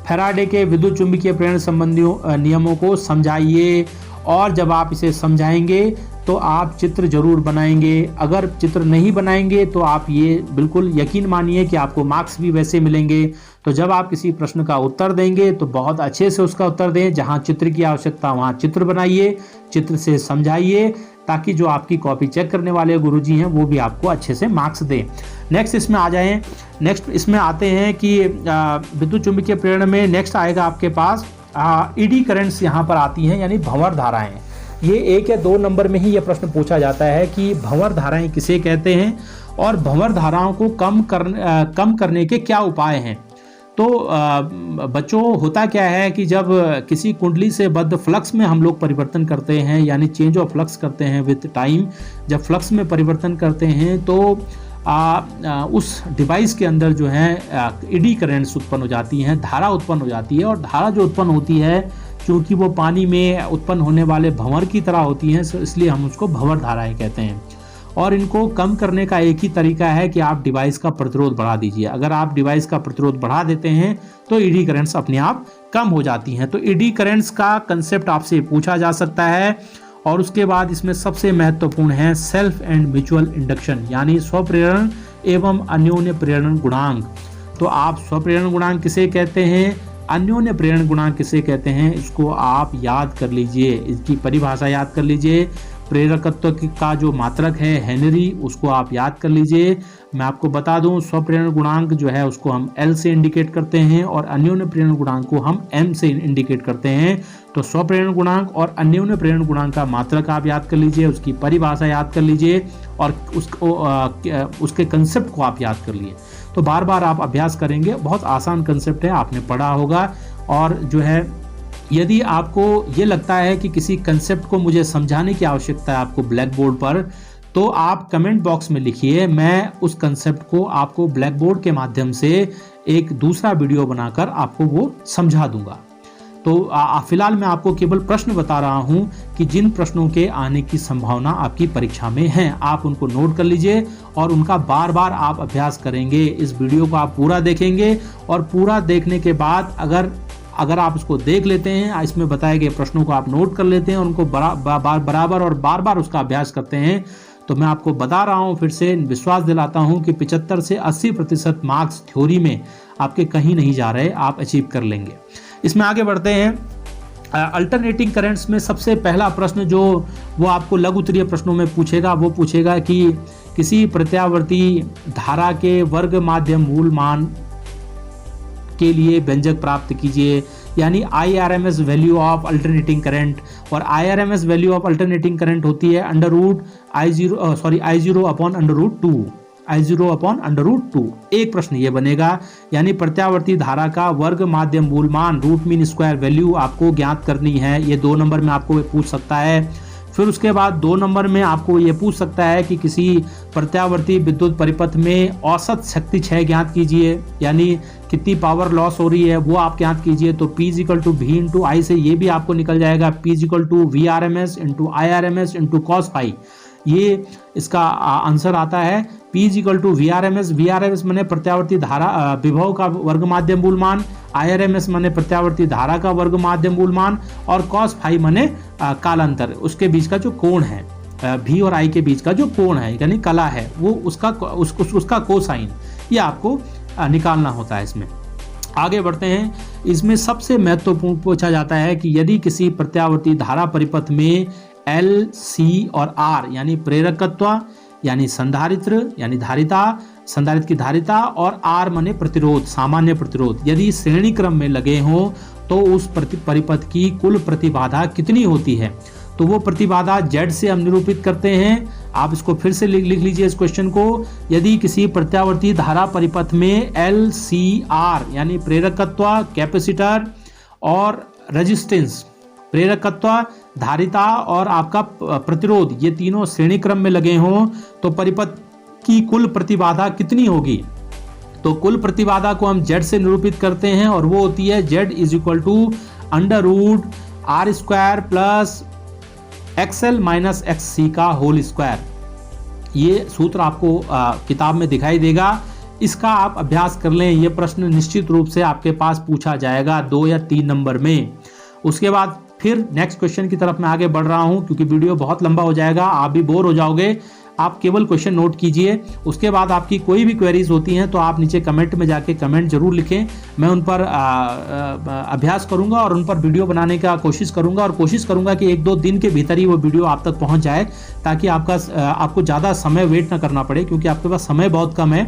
फैराडे के विद्युत चुंबकीय प्रेरण संबंधी नियमों को समझाइए और जब आप इसे समझाएंगे तो आप चित्र जरूर बनाएंगे। अगर चित्र नहीं बनाएंगे तो आप ये बिल्कुल यकीन मानिए कि आपको मार्क्स भी वैसे मिलेंगे। तो जब आप किसी प्रश्न का उत्तर देंगे तो बहुत अच्छे से उसका उत्तर दें। जहाँ चित्र की आवश्यकता वहाँ चित्र बनाइए, चित्र से समझाइए, ताकि जो आपकी कॉपी चेक करने वाले गुरुजी हैं वो भी आपको अच्छे से मार्क्स दें। नेक्स्ट इसमें आ जाएं, नेक्स्ट इसमें आते हैं कि विद्युत चुंबकीय प्रेरण में नेक्स्ट आएगा आपके पास ईडी करंट्स यहाँ पर आती हैं, यानी भंवर धाराएं। ये 1 या 2 नंबर में ही यह प्रश्न पूछा जाता है कि भंवर धाराएं किसे कहते हैं और भंवर धाराओं को कम करने के क्या उपाय हैं। तो बच्चों, होता क्या है कि जब किसी कुंडली से बद्ध फ्लक्स में हम लोग परिवर्तन करते हैं, यानी चेंज ऑफ फ्लक्स करते हैं विद टाइम, जब फ्लक्स में परिवर्तन करते हैं तो उस डिवाइस के अंदर जो है एडी करंट्स उत्पन्न हो जाती हैं, धारा उत्पन्न हो जाती है। और धारा जो उत्पन्न होती है, क्योंकि वो पानी में उत्पन्न होने वाले भंवर की तरह होती हैं, इसलिए हम उसको भंवर धाराएं कहते हैं। और इनको कम करने का एक ही तरीका है कि आप डिवाइस का प्रतिरोध बढ़ा दीजिए। अगर आप डिवाइस का प्रतिरोध बढ़ा देते हैं तो ईडी करंट्स अपने आप कम हो जाती हैं। तो ईडी करंट्स का कंसेप्ट आपसे पूछा जा सकता है। और उसके बाद इसमें सबसे महत्वपूर्ण है सेल्फ एंड म्यूचुअल इंडक्शन, यानी स्वप्रेरण एवं अन्योन्य प्रेरण गुणांक। तो आप स्वप्रेरण गुणांक किसे कहते हैं, अन्योन्य प्रेरण गुणांक किसे कहते हैं, इसको आप याद कर लीजिए, इसकी परिभाषा याद कर लीजिए। प्रेरकत्व का जो मात्रक है हेनरी, उसको आप याद कर लीजिए। मैं आपको बता दूं, स्वप्रेरण गुणांक जो है उसको हम L से इंडिकेट करते हैं और अन्योन्य प्रेरण गुणांक को हम M से इंडिकेट करते हैं। तो स्वप्रेरण गुणांक और अन्योन्य प्रेरण गुणांक का मात्रक आप याद कर लीजिए, उसकी परिभाषा याद कर लीजिए और उसके कंसेप्ट को आप याद कर लिए। तो बार बार आप अभ्यास करेंगे, बहुत आसान कंसेप्ट है, आपने पढ़ा होगा। और जो है, यदि आपको ये लगता है कि किसी कंसेप्ट को मुझे समझाने की आवश्यकता है आपको ब्लैक बोर्ड पर, तो आप कमेंट बॉक्स में लिखिए, मैं उस कंसेप्ट को आपको ब्लैक बोर्ड के माध्यम से एक दूसरा वीडियो बनाकर आपको वो समझा दूंगा। तो फिलहाल मैं आपको केवल प्रश्न बता रहा हूं कि जिन प्रश्नों के आने की संभावना आपकी परीक्षा में है, आप उनको नोट कर लीजिए और उनका बार बार आप अभ्यास करेंगे। इस वीडियो को आप पूरा देखेंगे और पूरा देखने के बाद अगर आप इसको देख लेते हैं, इसमें बताए गए प्रश्नों को आप नोट कर लेते हैं, उनको बराबर और बार बार उसका अभ्यास करते हैं, तो मैं आपको बता रहा हूं, फिर से विश्वास दिलाता हूं कि 75 से 80% मार्क्स थ्योरी में आपके कहीं नहीं जा रहे, आप अचीव कर लेंगे। इसमें आगे बढ़ते हैं। अल्टरनेटिंग करंट्स में सबसे पहला प्रश्न जो वो आपको लघु उत्तरीय प्रश्नों में पूछेगा, वो पूछेगा कि किसी प्रत्यावर्ती धारा के वर्ग माध्य मूल मान के लिए व्यंजक प्राप्त कीजिए, यानी IRMS value of alternating current. और IRMS value of alternating current होती है I0 अपॉन √2, I0 अपॉन √2। एक प्रश्न ये बनेगा, यानी प्रत्यावर्ती धारा का वर्ग माध्य मूल मान रूट मीन स्क्वायर वैल्यू आपको ज्ञात करनी है। ये 2 नंबर में आपको पूछ सकता है। फिर उसके बाद 2 नंबर में आपको ये पूछ सकता है कि किसी प्रत्यावर्ती विद्युत परिपथ में औसत शक्ति क्षय ज्ञात कीजिए, यानी कितनी पावर लॉस हो रही है वो आप ज्ञात कीजिए। तो P = V × I से ये भी आपको निकल जाएगा, P = VRMS × IRMS × cos phi। ये इसका आंसर आता है। P = VRMS माने प्रत्यावर्ती धारा विभव का वर्ग माध्य मूल मान, IRMS माने प्रत्यावर्ती धारा का वर्ग माध्य मूल मान, और cos phi माने कालांतर, उसके बीच का जो कोण है, V और I के बीच का जो कोण है, यानी कला है, वो उसका कोसाइन, ये आपको निकालना होता है। इसमें आगे बढ़ते हैं। इसमें सबसे महत्वपूर्ण पूछा जाता है कि यदि किसी प्रत्यावर्ती धारा परिपथ में L, C और R यानी प्रेरकत्व, यानी संधारित्र यानी धारिता, संधारित्र की धारिता, और R माने प्रतिरोध, सामान्य प्रतिरोध, यदि श्रेणी क्रम में लगे हों तो उस परिपथ की कुल प्रतिबाधा कितनी होती है। तो वो प्रतिबाधा Z से हम निरूपित करते हैं। आप इसको फिर से लिख लीजिए इस क्वेश्चन को। यदि किसी प्रत्यावर्ती धारा परिपथ में L, C, R यानी प्रेरकत्व, कैपेसिटर और रेजिस्टेंस, प्रेरकत्व, धारिता और आपका प्रतिरोध, ये तीनों श्रेणी क्रम में लगे हों तो परिपथ की कुल प्रतिबाधा कितनी होगी। तो कुल प्रतिबाधा को हम Z से निरूपित करते हैं और वो होती है Z = √R² plus XL minus XC का होल स्क्वायर। ये सूत्र आपको किताब में दिखाई देगा, इसका आप अभ्यास कर लें। ये प्रश्न निश्चित रूप से आपके पास पूछा जाएगा 2 या 3 नंबर में। उसके बाद फिर नेक्स्ट क्वेश्चन की तरफ मैं आगे बढ़ रहा हूं, क्योंकि वीडियो बहुत लंबा हो जाएगा, आप भी बोर हो जाओगे। आप केवल क्वेश्चन नोट कीजिए। उसके बाद आपकी कोई भी क्वेरीज होती हैं तो आप नीचे कमेंट में जाके कमेंट जरूर लिखें, मैं उन पर अभ्यास करूंगा और उन पर वीडियो बनाने का कोशिश करूंगा, और कोशिश करूंगा कि 1-2 दिन के भीतर ही वो वीडियो आप तक पहुंच जाए, ताकि आपको ज़्यादा समय वेट ना करना पड़े, क्योंकि आपके पास समय बहुत कम है।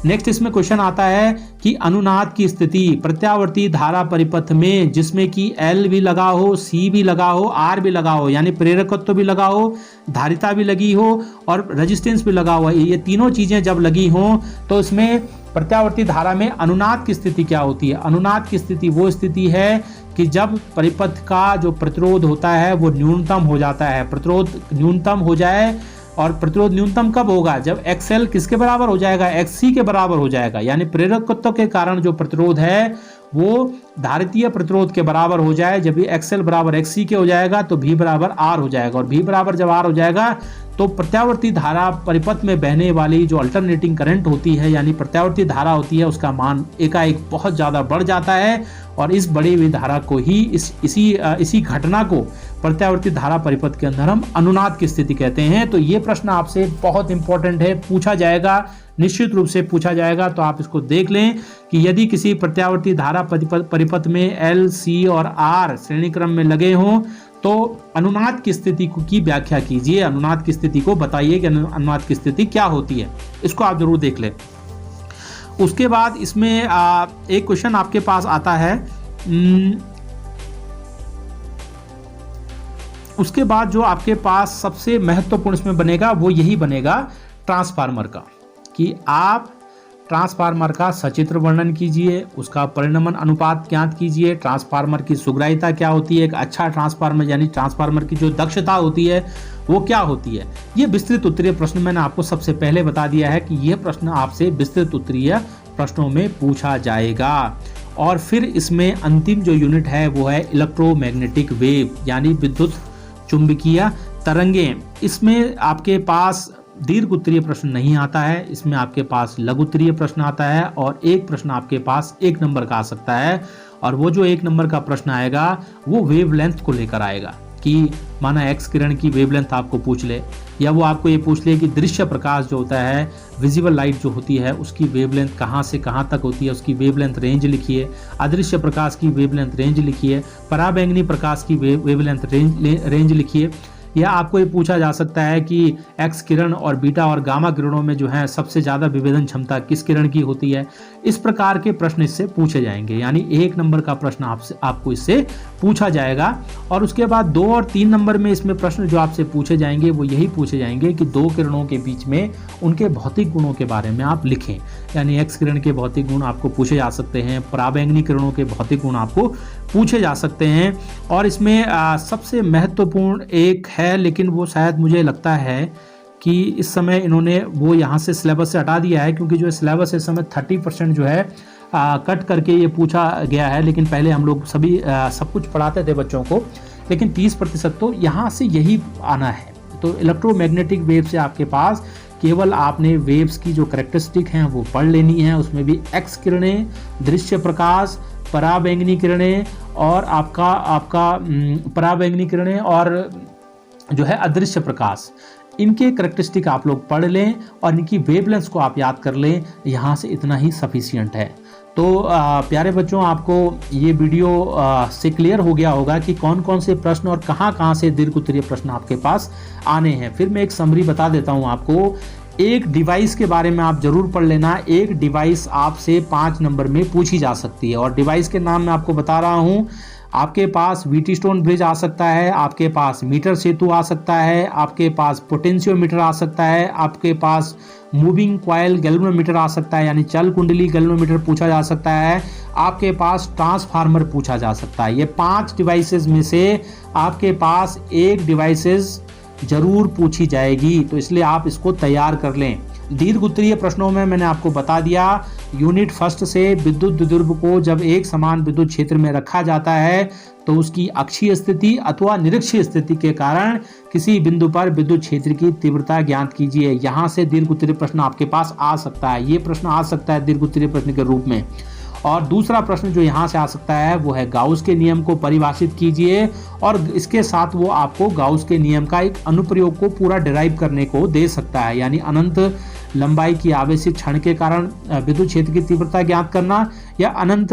नेक्स्ट इसमें क्वेश्चन आता है कि अनुनाद की स्थिति प्रत्यावर्ती धारा परिपथ में, जिसमें कि L भी लगा हो, C भी लगा हो, R भी लगा हो, यानी प्रेरकत्व भी लगा हो, धारिता भी लगी हो और रेजिस्टेंस भी लगा हुआ है, ये तीनों चीजें जब लगी हो तो इसमें प्रत्यावर्ती धारा में अनुनाद की स्थिति क्या होती है। अनुनाद की स्थिति वो स्थिति है कि जब परिपथ का जो प्रतिरोध होता है वो न्यूनतम हो जाता है, प्रतिरोध न्यूनतम हो जाए। और प्रतिरोध न्यूनतम कब होगा? जब XL किसके बराबर हो जाएगा? XC के बराबर हो जाएगा, यानी प्रेरकत्व के कारण जो प्रतिरोध है वो धारितीय प्रतिरोध के बराबर हो जाए। जब भी XL बराबर XC के हो जाएगा तो V बराबर R हो जाएगा, और V बराबर जब R हो जाएगा तो प्रत्यावर्ती धारा परिपथ में बहने वाली जो अल्टरनेटिंग करंट होती है, यानी प्रत्यावर्ती धारा होती है, उसका मान एकाएक बहुत ज़्यादा बढ़ जाता है, और इस बढ़ी हुई धारा को ही इसी घटना को प्रत्यावर्ती धारा परिपथ के अंदर हम अनुनाद की स्थिति कहते हैं। तो ये प्रश्न आपसे बहुत इंपॉर्टेंट है, पूछा जाएगा, निश्चित रूप से पूछा जाएगा। तो आप इसको देख लें कि यदि किसी प्रत्यावर्ती धारा परिपथ में L, C और R श्रेणी क्रम में लगे हों तो अनुनाद की स्थिति की व्याख्या कीजिए, अनुनाद की स्थिति को बताइए कि अनुनाद की स्थिति क्या होती है, इसको आप जरूर देख लें। उसके बाद इसमें एक क्वेश्चन आपके पास आता है, उसके बाद जो आपके पास सबसे महत्वपूर्ण इसमें बनेगा वो यही बनेगा ट्रांसफार्मर का, कि आप ट्रांसफार्मर का सचित्र वर्णन कीजिए, उसका परिणमन अनुपात ज्ञात कीजिए, ट्रांसफार्मर की सुग्राह्यता क्या होती है, एक अच्छा ट्रांसफार्मर यानी ट्रांसफार्मर की जो दक्षता होती है वो क्या होती है। ये विस्तृत उत्तरीय प्रश्न मैंने आपको सबसे पहले बता दिया है कि यह प्रश्न आपसे विस्तृत उत्तरीय प्रश्नों में पूछा जाएगा। और फिर इसमें अंतिम जो यूनिट है वो है इलेक्ट्रोमैग्नेटिक वेव, यानी विद्युत चुंबकीय तरंगें। इसमें आपके पास दीर्घ उत्तरीय प्रश्न नहीं आता है, इसमें आपके पास लघु उत्तरीय प्रश्न आता है, और एक प्रश्न आपके पास 1 नंबर का आ सकता है। और वो जो 1 नंबर का प्रश्न आएगा वो वेवलेंथ को लेकर आएगा, कि माना एक्स किरण की वेवलेंथ आपको पूछ ले, या वो आपको ये पूछ ले कि दृश्य प्रकाश जो होता है, विजिबल लाइट जो होती है, उसकी वेवलेंथ कहाँ से कहाँ तक होती है, उसकी वेवलेंथ रेंज लिखिए। अदृश्य प्रकाश की वेवलेंथ रेंज लिखिए। पराबैंगनी प्रकाश की वेवलेंथ रेंज लिखिए। या आपको ये पूछा जा सकता है कि एक्स किरण और बीटा और गामा किरणों में जो है सबसे ज़्यादा विभेदन क्षमता किस किरण की होती है। इस प्रकार के प्रश्न इससे पूछे जाएंगे, यानी 1 नंबर का प्रश्न आपको इससे पूछा जाएगा। और उसके बाद 2 और 3 नंबर में इसमें प्रश्न जो आपसे पूछे जाएंगे वो यही पूछे जाएंगे कि 2 किरणों के बीच में उनके भौतिक गुणों के बारे में आप लिखें, यानी एक्स किरण के भौतिक गुण आपको पूछे जा सकते हैं, पराबैंगनी किरणों के भौतिक गुण आपको पूछे जा सकते हैं। और इसमें सबसे महत्वपूर्ण एक है, लेकिन वो शायद मुझे लगता है कि इस समय इन्होंने वो यहाँ से सिलेबस से हटा दिया है, क्योंकि जो सिलेबस इस समय 30% जो है कट करके ये पूछा गया है। लेकिन पहले हम लोग सब कुछ पढ़ाते थे बच्चों को, लेकिन 30% तो यहाँ से यही आना है। तो इलेक्ट्रोमैग्नेटिक वेव से आपके पास केवल आपने वेव्स की जो करेक्टरिस्टिक हैं वो पढ़ लेनी है। उसमें भी एक्स किरणें, दृश्य प्रकाश, पराबैंगनी किरणें और आपका पराबैंगनी किरणें और जो है अदृश्य प्रकाश, इनके करेक्टरिस्टिक आप लोग पढ़ लें और इनकी वेवलेंथ को आप याद कर लें। यहाँ से इतना ही सफिशिएंट है। तो प्यारे बच्चों, आपको ये वीडियो से क्लियर हो गया होगा कि कौन कौन से प्रश्न और कहाँ से दीर्घ उत्तरीय प्रश्न आपके पास आने हैं। फिर मैं एक समरी बता देता हूँ आपको। एक डिवाइस के बारे में आप जरूर पढ़ लेना। एक डिवाइस आपसे 5 नंबर में पूछी जा सकती है, और डिवाइस के नाम मैं आपको बता रहा हूँ। आपके पास व्हीटस्टोन ब्रिज आ सकता है, आपके पास मीटर सेतु आ सकता है, आपके पास पोटेंशियोमीटर आ सकता है, आपके पास मूविंग कॉइल गैल्वेनोमीटर आ सकता है, यानी चल कुंडली गैल्वेनोमीटर पूछा जा सकता है, आपके पास ट्रांसफार्मर पूछा जा सकता है। ये 5 डिवाइसेस में से आपके पास एक डिवाइसेस जरूर पूछी जाएगी, तो इसलिए आप इसको तैयार कर लें। दीर्घ उत्तरीय प्रश्नों में मैंने आपको बता दिया, यूनिट फर्स्ट से विद्युत द्विध्रुव को जब एक समान विद्युत क्षेत्र में रखा जाता है तो उसकी अक्षीय स्थिति अथवा निरक्षीय स्थिति के कारण किसी बिंदु पर विद्युत क्षेत्र की तीव्रता ज्ञात कीजिए। यहाँ से दीर्घ उत्तरीय प्रश्न आपके पास आ सकता है, ये प्रश्न आ सकता है दीर्घ उत्तरीय प्रश्न के रूप में। और दूसरा प्रश्न जो यहाँ से आ सकता है वो है गाउस के नियम को परिभाषित कीजिए, और इसके साथ वो आपको गाउस के नियम का एक अनुप्रयोग को पूरा डिराइव करने को दे सकता है, यानी अनंत लंबाई की आवेशित क्षण के कारण विद्युत क्षेत्र की तीव्रता ज्ञात करना, या अनंत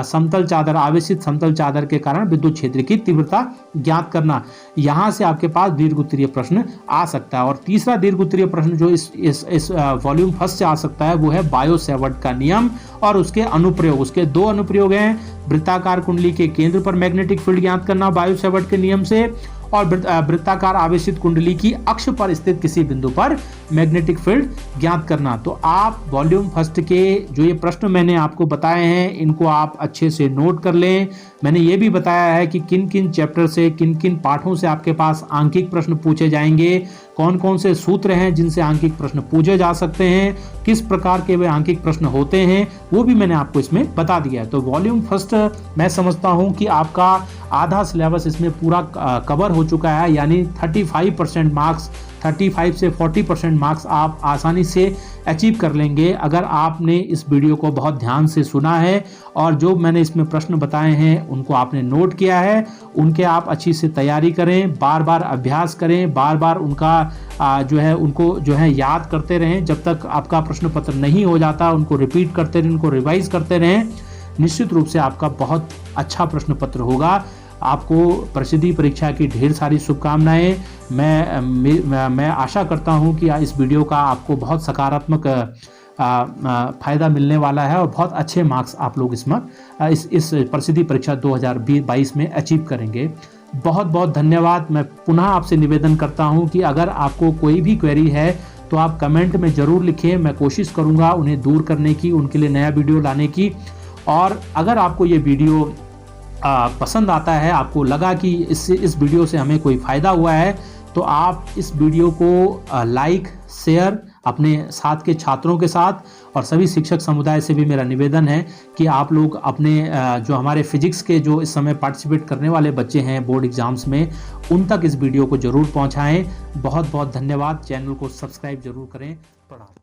समतल चादर आवेशित समतल चादर के कारण विद्युत क्षेत्र की तीव्रता ज्ञात करना। यहाँ से आपके पास दीर्घ उत्तरीय प्रश्न आ सकता है। और तीसरा दीर्घ उत्तरीय प्रश्न जो इस वॉल्यूम फर्स्ट से आ सकता है वो है बायो-सैवर्ट का नियम और उसके अनुप्रयोग। उसके दो अनुप्रयोग हैं, वृत्ताकार कुंडली के केंद्र पर मैग्नेटिक फील्ड ज्ञात करना बायो-सैवर्ट के नियम से, और वृत्ताकार आवेशित कुंडली की अक्ष पर स्थित किसी बिंदु पर मैग्नेटिक फील्ड ज्ञात करना। तो आप वॉल्यूम फर्स्ट के जो ये प्रश्न मैंने आपको बताए हैं इनको आप अच्छे से नोट कर लें। मैंने ये भी बताया है कि किन किन चैप्टर से, किन किन पाठों से आपके पास आंकिक प्रश्न पूछे जाएंगे, कौन कौन से सूत्र हैं जिनसे आंकिक प्रश्न पूछे जा सकते हैं, किस प्रकार के वे आंकिक प्रश्न होते हैं, वो भी मैंने आपको इसमें बता दिया है। तो वॉल्यूम फर्स्ट मैं समझता हूं कि आपका आधा सिलेबस इसमें पूरा कवर हो चुका है, यानी 35% मार्क्स, 35 से 40% मार्क्स आप आसानी से अचीव कर लेंगे अगर आपने इस वीडियो को बहुत ध्यान से सुना है और जो मैंने इसमें प्रश्न बताए हैं उनको आपने नोट किया है, उनके आप अच्छी से तैयारी करें, बार बार अभ्यास करें, बार बार उनका उनको याद करते रहें। जब तक आपका प्रश्न पत्र नहीं हो जाता उनको रिपीट करते रहें, उनको रिवाइज करते रहें। निश्चित रूप से आपका बहुत अच्छा प्रश्न पत्र होगा। आपको प्रसिद्धि परीक्षा की ढेर सारी शुभकामनाएं। मैं आशा करता हूं कि इस वीडियो का आपको बहुत सकारात्मक फ़ायदा मिलने वाला है और बहुत अच्छे मार्क्स आप लोग इसमें इस प्रसिद्धि परीक्षा 2022 में अचीव करेंगे। बहुत बहुत धन्यवाद। मैं पुनः आपसे निवेदन करता हूं कि अगर आपको कोई भी क्वेरी है तो आप कमेंट में ज़रूर लिखें, मैं कोशिश करूँगा उन्हें दूर करने की, उनके लिए नया वीडियो लाने की। और अगर आपको ये वीडियो पसंद आता है, आपको लगा कि इस वीडियो से हमें कोई फ़ायदा हुआ है, तो आप इस वीडियो को लाइक, शेयर अपने साथ के छात्रों के साथ, और सभी शिक्षक समुदाय से भी मेरा निवेदन है कि आप लोग अपने जो हमारे फिजिक्स के जो इस समय पार्टिसिपेट करने वाले बच्चे हैं बोर्ड एग्जाम्स में, उन तक इस वीडियो को ज़रूर पहुंचाएं। बहुत बहुत धन्यवाद। चैनल को सब्सक्राइब जरूर करें। प्रणाम।